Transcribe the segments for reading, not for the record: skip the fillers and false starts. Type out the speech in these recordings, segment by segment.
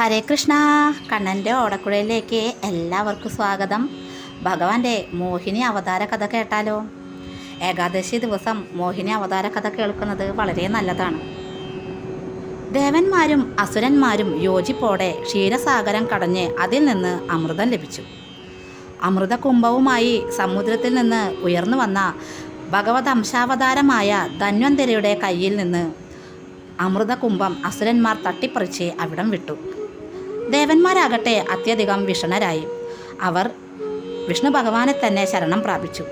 ഹരേ കൃഷ്ണ. കണ്ണൻ്റെ ഓടക്കുഴയിലേക്ക് എല്ലാവർക്കും സ്വാഗതം. ഭഗവാന്റെ മോഹിനി അവതാര കഥ കേട്ടാലോ? ഏകാദശി ദിവസം മോഹിനി അവതാര കഥ കേൾക്കുന്നത് വളരെ നല്ലതാണ്. ദേവന്മാരും അസുരന്മാരും യോജിപ്പോടെ ക്ഷീരസാഗരം കടഞ്ഞ് അതിൽ നിന്ന് അമൃതം ലഭിച്ചു. അമൃതകുംഭവുമായി സമുദ്രത്തിൽ നിന്ന് ഉയർന്നു വന്ന ഭഗവത് അംശാവതാരമായ ധന്വന്തരിയുടെ കയ്യിൽ നിന്ന് അമൃതകുംഭം അസുരന്മാർ തട്ടിപ്പറിച്ച് അവിടം വിട്ടു. ദേവന്മാരാകട്ടെ അത്യധികം വിഷണരായി. അവർ വിഷ്ണു ഭഗവാനെ തന്നെ ശരണം പ്രാപിച്ചു.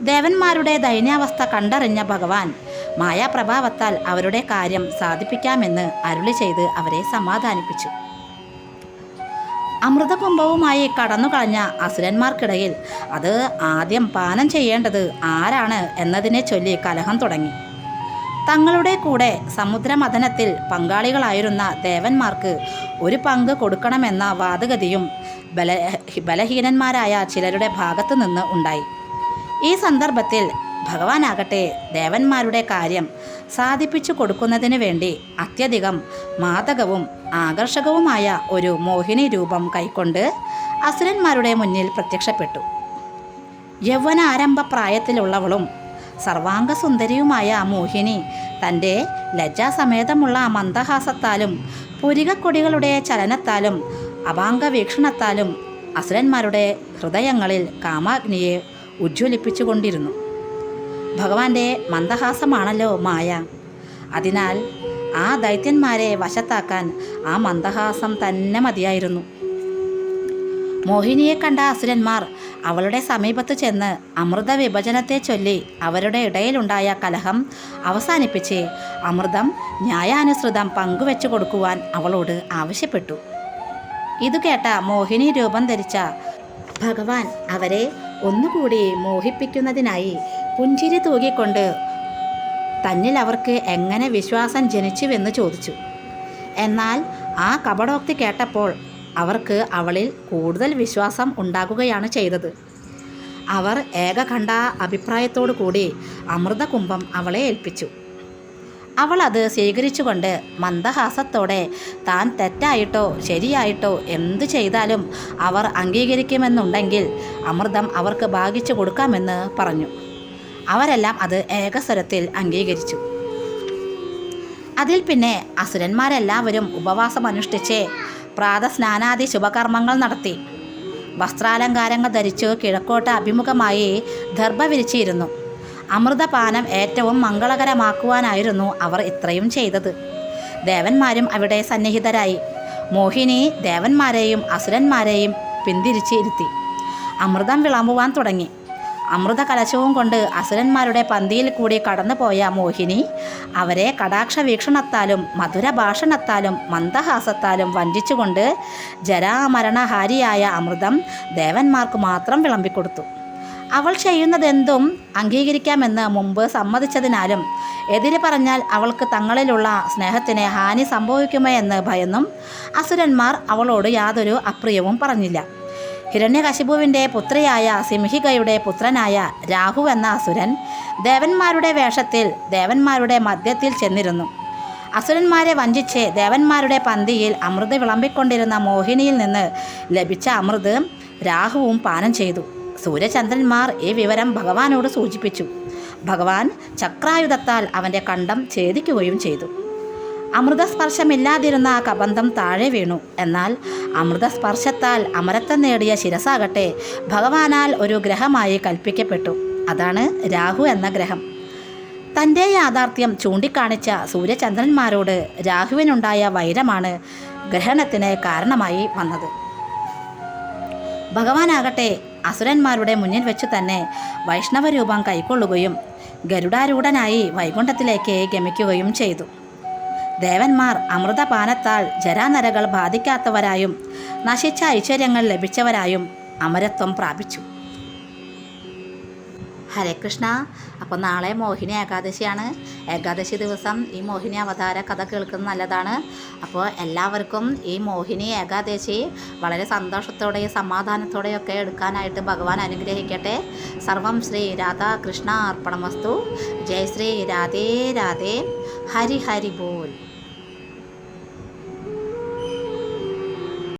ദേവന്മാരുടെ ദയനീയാവസ്ഥ കണ്ടറിഞ്ഞ ഭഗവാൻ മായാപ്രഭാവത്താൽ അവരുടെ കാര്യം സാധിപ്പിക്കാമെന്ന് അരുളി ചെയ്ത് അവരെ സമാധാനിപ്പിച്ചു. അമൃതകുംഭവുമായി കടന്നുകളഞ്ഞ അസുരന്മാർക്കിടയിൽ അത് ആദ്യം പാനം ചെയ്യേണ്ടത് ആരാണ് എന്നതിനെ ചൊല്ലി കലഹം തുടങ്ങി. തങ്ങളുടെ കൂടെ സമുദ്രമഥനത്തിൽ പങ്കാളികളായിരുന്ന ദേവന്മാർക്ക് ഒരു പങ്ക് കൊടുക്കണമെന്ന വാദഗതിയും ബലഹീനന്മാരായ ചിലരുടെ ഭാഗത്തു നിന്ന് ഉണ്ടായി. ഈ സന്ദർഭത്തിൽ ഭഗവാനാകട്ടെ ദേവന്മാരുടെ കാര്യം സാധിപ്പിച്ചു കൊടുക്കുന്നതിന് വേണ്ടി അത്യധികം മാദകവും ആകർഷകവുമായ ഒരു മോഹിനി രൂപം കൈക്കൊണ്ട് അസുരന്മാരുടെ മുന്നിൽ പ്രത്യക്ഷപ്പെട്ടു. യൗവനാരംഭ പ്രായത്തിലുള്ളവളും സർവാംഗസുന്ദരിയുമായ മോഹിനി തൻ്റെ ലജ്ജാസമേതമുള്ള മന്ദഹാസത്താലും പുരികക്കൊടികളുടെ ചലനത്താലും അപാംഗവീക്ഷണത്താലും അസുരന്മാരുടെ ഹൃദയങ്ങളിൽ കാമാഗ്നിയെ ഉജ്ജ്വലിപ്പിച്ചുകൊണ്ടിരുന്നു. ഭഗവാന്റെ മന്ദഹാസമാണല്ലോ മായ. അതിനാൽ ആ ദൈത്യന്മാരെ വശത്താക്കാൻ ആ മന്ദഹാസം തന്നെ മതിയായിരുന്നു. മോഹിനിയെ കണ്ട അസുരന്മാർ അവളുടെ സമീപത്ത് ചെന്ന് അമൃത വിഭജനത്തെ ചൊല്ലി അവരുടെ ഇടയിലുണ്ടായ കലഹം അവസാനിപ്പിച്ച് അമൃതം ന്യായാനുസൃതം പങ്കുവെച്ചു കൊടുക്കുവാൻ അവളോട് ആവശ്യപ്പെട്ടു. ഇതു കേട്ട മോഹിനി രൂപം ധരിച്ച ഭഗവാൻ അവരെ ഒന്നുകൂടി മോഹിപ്പിക്കുന്നതിനായി പുഞ്ചിരി തൂകിക്കൊണ്ട് തന്നിൽ അവർക്ക് എങ്ങനെ വിശ്വാസം ജനിച്ചുവെന്ന് ചോദിച്ചു. എന്നാൽ ആ കപടോക്തി കേട്ടപ്പോൾ അവർക്ക് അവളിൽ കൂടുതൽ വിശ്വാസം ഉണ്ടാകുകയാണ് ചെയ്തത്. അവർ ഏകകണ്ഠ അഭിപ്രായത്തോടു കൂടി അമൃതകുംഭം അവളെ ഏൽപ്പിച്ചു. അവൾ അത് സ്വീകരിച്ചുകൊണ്ട് മന്ദഹാസത്തോടെ താൻ തെറ്റായിട്ടോ ശരിയായിട്ടോ എന്തു ചെയ്താലും അവർ അംഗീകരിക്കുമെന്നുണ്ടെങ്കിൽ അമൃതം അവർക്ക് ഭാഗിച്ചു കൊടുക്കാമെന്ന് പറഞ്ഞു. അവരെല്ലാം അത് ഏകസ്വരത്തിൽ അംഗീകരിച്ചു. അതിൽ പിന്നെ അസുരന്മാരെല്ലാവരും ഉപവാസമനുഷ്ഠിച്ച് പ്രാതസ്നാനാദി ശുഭകർമ്മങ്ങൾ നടത്തി. വസ്ത്രാലങ്കാരങ്ങൾ ധരിച്ചു കിഴക്കോട്ട് അഭിമുഖമായി ദർഭ വിരിച്ചിരുന്നു. അമൃതപാനം ഏറ്റവും മംഗളകരമാക്കുവാനായിരുന്നു അവർ ഇത്രയും ചെയ്തത്. ദേവന്മാരും അവിടെ സന്നിഹിതരായി. മോഹിനി ദേവന്മാരെയും അസുരന്മാരെയും പിന്തിരിച്ച് ഇരുത്തി അമൃതം വിളമ്പുവാൻ തുടങ്ങി. അമൃത കലശവും കൊണ്ട് അസുരന്മാരുടെ പന്തിയിൽ കൂടി കടന്നുപോയ മോഹിനി അവരെ കടാക്ഷ വീക്ഷണത്താലും മധുരഭാഷണത്താലും മന്ദഹാസത്താലും വഞ്ചിച്ചുകൊണ്ട് ജരാമരണഹാരിയായ അമൃതം ദേവന്മാർക്ക് മാത്രം വിളമ്പിക്കൊടുത്തു. അവൾ ചെയ്യുന്നതെന്തും അംഗീകരിക്കാമെന്ന് മുമ്പ് സമ്മതിച്ചതിനാലും എതിര് പറഞ്ഞാൽ അവൾക്ക് തങ്ങളിലുള്ള സ്നേഹത്തിന് ഹാനി സംഭവിക്കുമോ എന്ന് ഭയന്നും അസുരന്മാർ അവളോട് യാതൊരു അപ്രിയവും പറഞ്ഞില്ല. ഹിരണ്യകശിപുവിൻ്റെ പുത്രിയായ സിംഹികയുടെ പുത്രനായ രാഹു എന്ന അസുരൻ ദേവന്മാരുടെ വേഷത്തിൽ ദേവന്മാരുടെ മധ്യത്തിൽ ചെന്നിരുന്നു. അസുരന്മാരെ വഞ്ചിച്ച് ദേവന്മാരുടെ പന്തിയിൽ അമൃത് വിളമ്പിക്കൊണ്ടിരുന്ന മോഹിനിയിൽ നിന്ന് ലഭിച്ച അമൃത് രാഹുവും പാനം ചെയ്തു. സൂര്യചന്ദ്രന്മാർ ഈ വിവരം ഭഗവാനോട് സൂചിപ്പിച്ചു. ഭഗവാൻ ചക്രായുധത്താൽ അവൻ്റെ കണ്ഠം ഛേദിക്കുകയും ചെയ്തു. അമൃതസ്പർശമില്ലാതിരുന്ന കബന്ധം താഴെ വീണു. എന്നാൽ അമൃതസ്പർശത്താൽ അമരത്വം നേടിയ ശിരസാകട്ടെ ഭഗവാനാൽ ഒരു ഗ്രഹമായി കൽപ്പിക്കപ്പെട്ടു. അതാണ് രാഹു എന്ന ഗ്രഹം. തൻ്റെ യാഥാർത്ഥ്യം ചൂണ്ടിക്കാണിച്ച സൂര്യചന്ദ്രന്മാരോട് രാഹുവിനുണ്ടായ വൈരമാണ് ഗ്രഹണത്തിന് കാരണമായി വന്നത്. ഭഗവാനാകട്ടെ അസുരന്മാരുടെ മുന്നിൽ വെച്ചു തന്നെ വൈഷ്ണവരൂപം കൈക്കൊള്ളുകയും ഗരുഡാരൂഢനായി വൈകുണ്ഠത്തിലേക്ക് ഗമിക്കുകയും ചെയ്തു. ദേവന്മാർ അമൃതപാനത്താൽ ജരാനരകൾ ബാധിക്കാത്തവരായും നശിച്ച ഐശ്വര്യങ്ങൾ ലഭിച്ചവരായും അമരത്വം പ്രാപിച്ചു. ഹരേ കൃഷ്ണ. അപ്പോൾ നാളെ മോഹിനി ഏകാദശിയാണ്. ഏകാദശി ദിവസം ഈ മോഹിനി അവതാര കഥ കേൾക്കുന്നത് നല്ലതാണ്. അപ്പോൾ എല്ലാവർക്കും ഈ മോഹിനി ഏകാദശി വളരെ സന്തോഷത്തോടെയും സമാധാനത്തോടെയൊക്കെ എടുക്കാനായിട്ട് ഭഗവാൻ അനുഗ്രഹിക്കട്ടെ. സർവം ശ്രീ രാധാകൃഷ്ണ അർപ്പണമസ്തു. ജയ് ശ്രീ രാധേ രാധേ. ഹരി ഹരി ബോൽ.